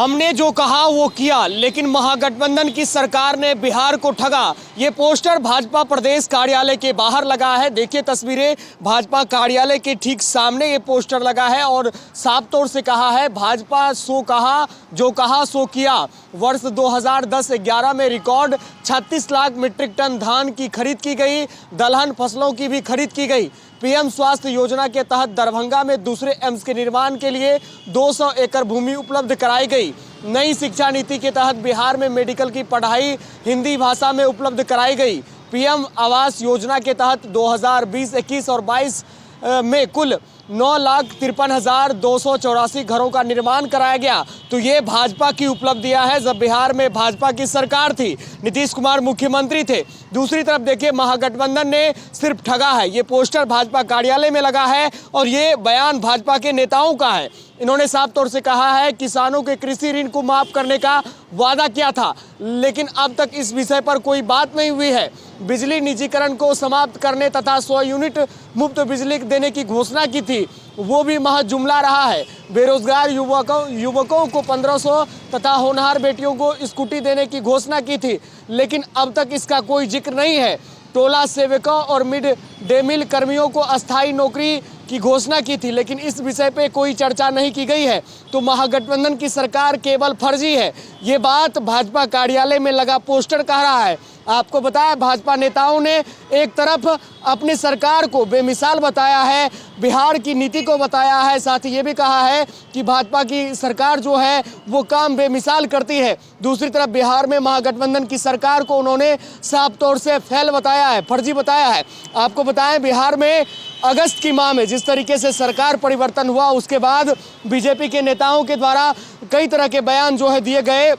हमने जो कहा वो किया, लेकिन महागठबंधन की सरकार ने बिहार को ठगा। ये पोस्टर भाजपा प्रदेश कार्यालय के बाहर लगा है। देखिए तस्वीरें, भाजपा कार्यालय के ठीक सामने ये पोस्टर लगा है और साफ तौर से कहा है भाजपा सो कहा, जो कहा सो किया। वर्ष 2010-11 में रिकॉर्ड 36 लाख मीट्रिक टन धान की खरीद की गई। दलहन फसलों की भी खरीद की गई। पीएम स्वास्थ्य योजना के तहत दरभंगा में दूसरे एम्स के निर्माण के लिए 200 एकड़ भूमि उपलब्ध कराई गई। नई शिक्षा नीति के तहत बिहार में मेडिकल की पढ़ाई हिंदी भाषा में उपलब्ध कराई गई। पीएम आवास योजना के तहत 2020, 21 और 22 में कुल 9,53,284 घरों का निर्माण कराया गया। तो ये भाजपा की उपलब्धियां है जब बिहार में भाजपा की सरकार थी, नीतीश कुमार मुख्यमंत्री थे। दूसरी तरफ देखिए, महागठबंधन ने सिर्फ ठगा है। ये पोस्टर भाजपा कार्यालय में लगा है और ये बयान भाजपा के नेताओं का है। इन्होंने साफ तौर से कहा है किसानों के कृषि ऋण को माफ करने का वादा किया था, लेकिन अब तक इस विषय पर कोई बात नहीं हुई है। बिजली निजीकरण को समाप्त करने तथा 100 यूनिट मुफ्त बिजली देने की घोषणा की थी, वो भी महज जुमला रहा है। बेरोजगार युवकों को 1500 तथा होनहार बेटियों को स्कूटी देने की घोषणा की थी, लेकिन अब तक इसका कोई जिक्र नहीं है। टोला सेवकों और मिड डे मील कर्मियों को अस्थायी नौकरी की घोषणा की थी, लेकिन इस विषय पे कोई चर्चा नहीं की गई है। तो महागठबंधन की सरकार केवल फर्जी है, ये बात भाजपा कार्यालय में लगा पोस्टर कह रहा है। आपको बताया, भाजपा नेताओं ने एक तरफ अपनी सरकार को बेमिसाल बताया है, बिहार की नीति को बताया है, साथ ही ये भी कहा है कि भाजपा की सरकार जो है वो काम बेमिसाल करती है। दूसरी तरफ बिहार में महागठबंधन की सरकार को उन्होंने साफ तौर से फेल बताया है, फर्जी बताया है। आपको बताएं, बिहार में अगस्त की माह में जिस तरीके से सरकार परिवर्तन हुआ, उसके बाद बीजेपी के नेताओं के द्वारा कई तरह के बयान जो है दिए गए।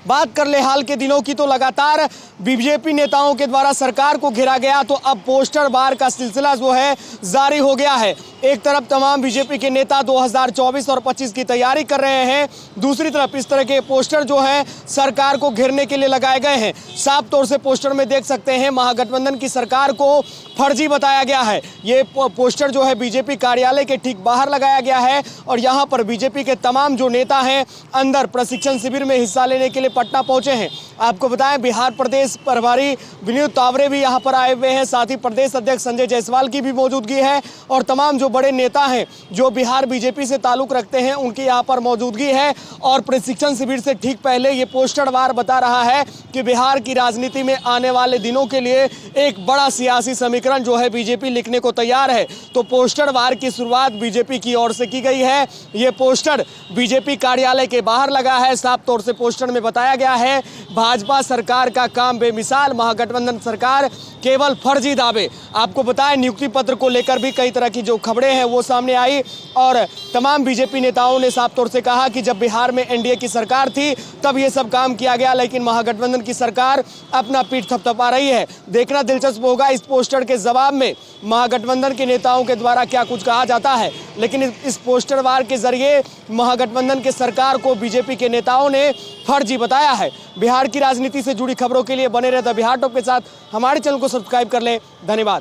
बात कर ले हाल के दिनों की, तो लगातार बीजेपी नेताओं के द्वारा सरकार को घेरा गया, तो अब पोस्टर बार का सिलसिला जो है जारी हो गया है। एक तरफ तमाम बीजेपी के नेता 2024 और 25 की तैयारी कर रहे हैं, दूसरी तरफ इस तरह के पोस्टर जो है सरकार को घेरने के लिए लगाए गए हैं। साफ तौर से पोस्टर में देख सकते हैं महागठबंधन की सरकार को फर्जी बताया गया है। ये पोस्टर जो है बीजेपी कार्यालय के ठीक बाहर लगाया गया है और यहाँ पर बीजेपी के तमाम जो नेता हैं अंदर प्रशिक्षण शिविर में हिस्सा लेने के लिए पटना पहुंचे हैं। आपको बताएं, बिहार प्रदेश प्रभारी विनोद तावरे भी यहाँ पर आए हुए हैं, साथ ही प्रदेश अध्यक्ष संजय जायसवाल की भी मौजूदगी है और तमाम जो बड़े नेता हैं जो बिहार बीजेपी से ताल्लुक रखते हैं उनकी यहाँ पर मौजूदगी है। और प्रशिक्षण शिविर से ठीक पहले ये पोस्टर वार बता रहा है कि बिहार की राजनीति में आने वाले दिनों के लिए एक बड़ा सियासी समीकरण जो है बीजेपी लिखने को तैयार है। तो पोस्टर वार की शुरुआत बीजेपी की ओर से की गई है। ये पोस्टर बीजेपी कार्यालय के बाहर लगा है। साफ तौर से पोस्टर में बताया गया है भाजपा सरकार का काम बेमिसाल, महागठबंधन सरकार केवल फर्जी दावे। आपको बताएं, नियुक्ति पत्र को लेकर भी कई तरह की जो खबरें हैं वो सामने आई और तमाम बीजेपी नेताओं ने साफ तौर से कहा कि जब बिहार में एनडीए की सरकार थी तब ये सब काम किया गया, लेकिन महागठबंधन की सरकार अपना पीठ थपथपा रही है। देखना दिलचस्प होगा इस पोस्टर के जवाब में महागठबंधन के नेताओं के द्वारा क्या कुछ कहा जाता है। लेकिन इस पोस्टर वार के जरिए महागठबंधन के सरकार को बीजेपी के नेताओं ने फर्जी बताया है। बिहार की राजनीति से जुड़ी खबरों के लिए बने रहे द बिहार टॉप के साथ। हमारे चैनल को सब्सक्राइब कर लें। धन्यवाद।